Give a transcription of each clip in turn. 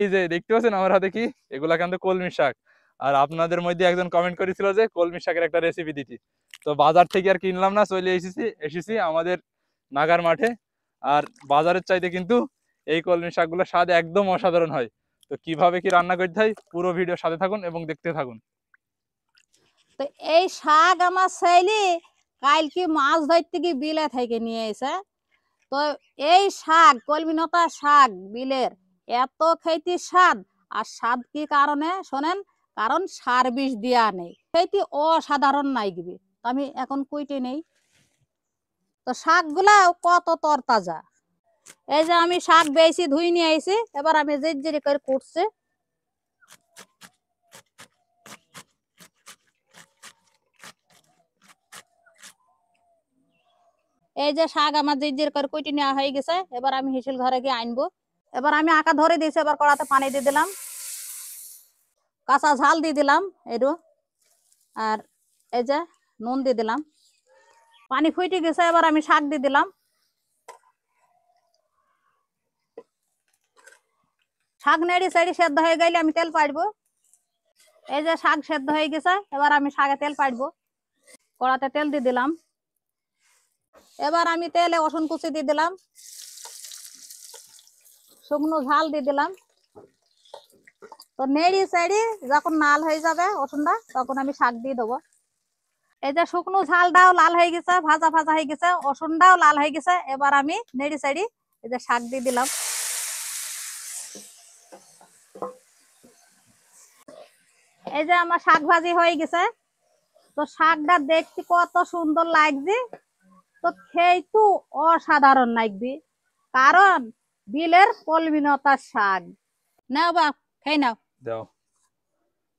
এই যে দেখতে পাচ্ছেন আমার হাতে কি, এগুলা কিন্তু কলমি শাক। আর আপনাদের মধ্যে একজন কমেন্ট করেছিল যে কলমি শাকের একটা রেসিপি দিতি। তো বাজার থেকে আর কিনলাম না, চলে এসেছি আমাদের নাগার মাঠে। আর বাজারের চাইতে কিন্তু এই কলমি শাকগুলোর স্বাদ একদম অসাধারণ হয়। তো কিভাবে কি রান্না করতে হয় পুরো ভিডিও সাথে থাকুন এবং দেখতে থাকুন। তো এই শাক আমার ছেলে কালকে মাছ ধরতে গিয়ে বিলে থেকে নিয়ে এসে। তো এই শাক কলমিনতা শাক বিলের এত খেতে স্বাদ। আর স্বাদ কি কারণে শোনেন, কারণ সার বিষ দেওয়া নেই, খেতে অসাধারণ নাইগবে। আমি এখন কুইটে নেই। তো শাকগুলা কত তরতাজা। এই যে আমি শাক বেশি ধুই নিয়ে আইছি, এবার আমি জিরি করে কুটছি। এই যে শাক আমার জির করে কুইটে নেওয়া হয়ে গেছে, এবার আমি হিসেল ঘরে গিয়ে আনবো। এবার আমি আঁকা ধরে দিয়েছি, এবার কড়াতে পানি দিয়ে দিলাম, কাঁচা ঝাল দিয়ে দিলাম একটু, আর এই যে নুন দিয়ে দিলাম। পানি ফুটে গেছে, এবার আমি শাক দিয়ে দিলাম। শাক নেড়ি সেড়ি সেদ্ধ হয়ে গেলে আমি তেল পাড়বো। এই যে শাক সেদ্ধ হয়ে গেছে, এবার আমি শাকে তেল পাড়বো। কড়াতে তেল দিয়ে দিলাম, এবার আমি তেলে রসুন কুচি দিয়ে দিলাম, শুকনো ঝাল দিয়ে দিলাম। তো নেড়ি সেড়ি যখন লাল হয়ে যাবে রসুনটা, তখন আমি শাক দিয়ে দেবো। এই যে শুকনো ঝালটাও লাল হয়ে গেছে, ভাজা ভাজা হয়ে গেছে, রসুনটাও লাল হয়ে গেছে, এবার আমি নেড়ি সেড়ি এই যে শাক দিয়ে দিলাম। এই যে আমার শাক ভাজি হয়ে গেছে। তো শাকটা দেখতে কত সুন্দর লাগছে, তো খেয়েতো অসাধারণ লাগবে, কারণ বিলের কলমিনতা শাক। নাও বাপ, খেয়ে নাও। দাও।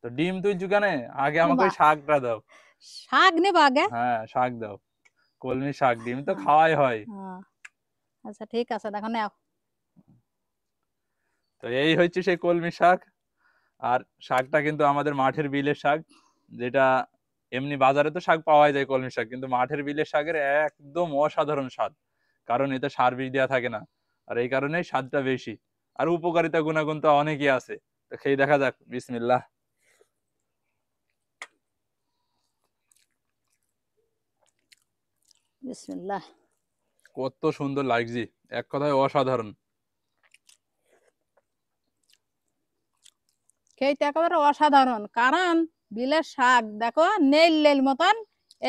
তো ডিম তুই জুগানে আগে আমাকে ওমা, ওই শাকটা দাও। শাক নেবো আগে। হ্যাঁ শাক দাও, কলমি শাক, ডিম তো হ্যাঁ, খাওয়াই হয়। হ্যাঁ, আচ্ছা ঠিক আছে, দেখো নাও। তো এই হচ্ছে সেই কলমি শাক। আর শাকটা কিন্তু আমাদের মাঠের বিলের শাক, যেটা এমনি বাজারে তো শাক পাওয়া যায় কলমি শাক, কিন্তু মাঠের বিলের শাকের একদম অসাধারণ স্বাদ। কারণ এতে সার বিষ দেওয়া থাকে না, আর এই কারণেই স্বাদটা বেশি। আর উপকারিতা গুণাগুণ তো অনেকই আছে। তো খেয়ে দেখা যাক, বিসমিল্লাহ। বিসমিল্লাহ। কত সুন্দর লাগছে, এক কথায় অসাধারণ। খেতে একেবারে অসাধারণ, কারণ বিলের শাক দেখো নেল নেল মতন,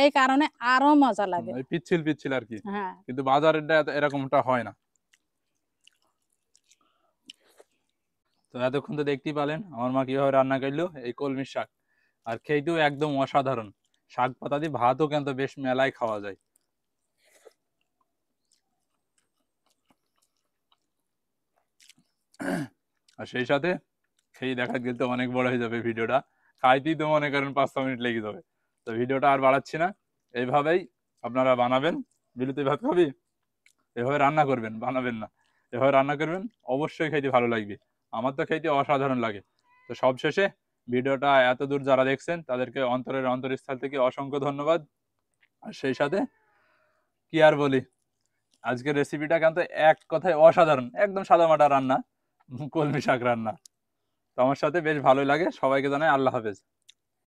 এই কারণে আরো মজা লাগে। ওই পিচ্ছিল পিচ্ছিল আর কি, হ্যাঁ। কিন্তু বাজারেরটা এরকমটা হয় না। তো এতক্ষণ তো দেখতেই পালেন আমার মা কিভাবে রান্না করলো এই কলমির শাক। আর খেতেও একদম অসাধারণ। শাক পাতা দিয়ে ভাতও কিন্তু বেশ মেলায় খাওয়া যায়। আর সেই সাথে খেয়ে দেখা গেলে তো অনেক বড় হয়ে যাবে ভিডিওটা, খাইতেই তো মনে করেন 5-6 মিনিট লেগে যাবে। তো ভিডিওটা আর বাড়াচ্ছি না, এইভাবেই আপনারা বানাবেন। বিলুতি ভাত খাবি, এভাবে রান্না করবেন, বানাবেন না, এভাবে রান্না করবেন, অবশ্যই খেতে ভালো লাগবে। আমার তো খেতে অসাধারণ লাগে। তো সবশেষে ভিডিওটা এত দূর যারা দেখছেন তাদেরকে অন্তরের অন্তরস্থল থেকে অসংখ্য ধন্যবাদ। আর সেই সাথে কি আর বলি, আজকের রেসিপিটা কিন্তু এক কথায় অসাধারণ, একদম সাদামাটা রান্না, কলমি শাক রান্না। তো আমার সাথে বেশ ভালোই লাগে। সবাইকে জানাই আল্লাহ হাফেজ।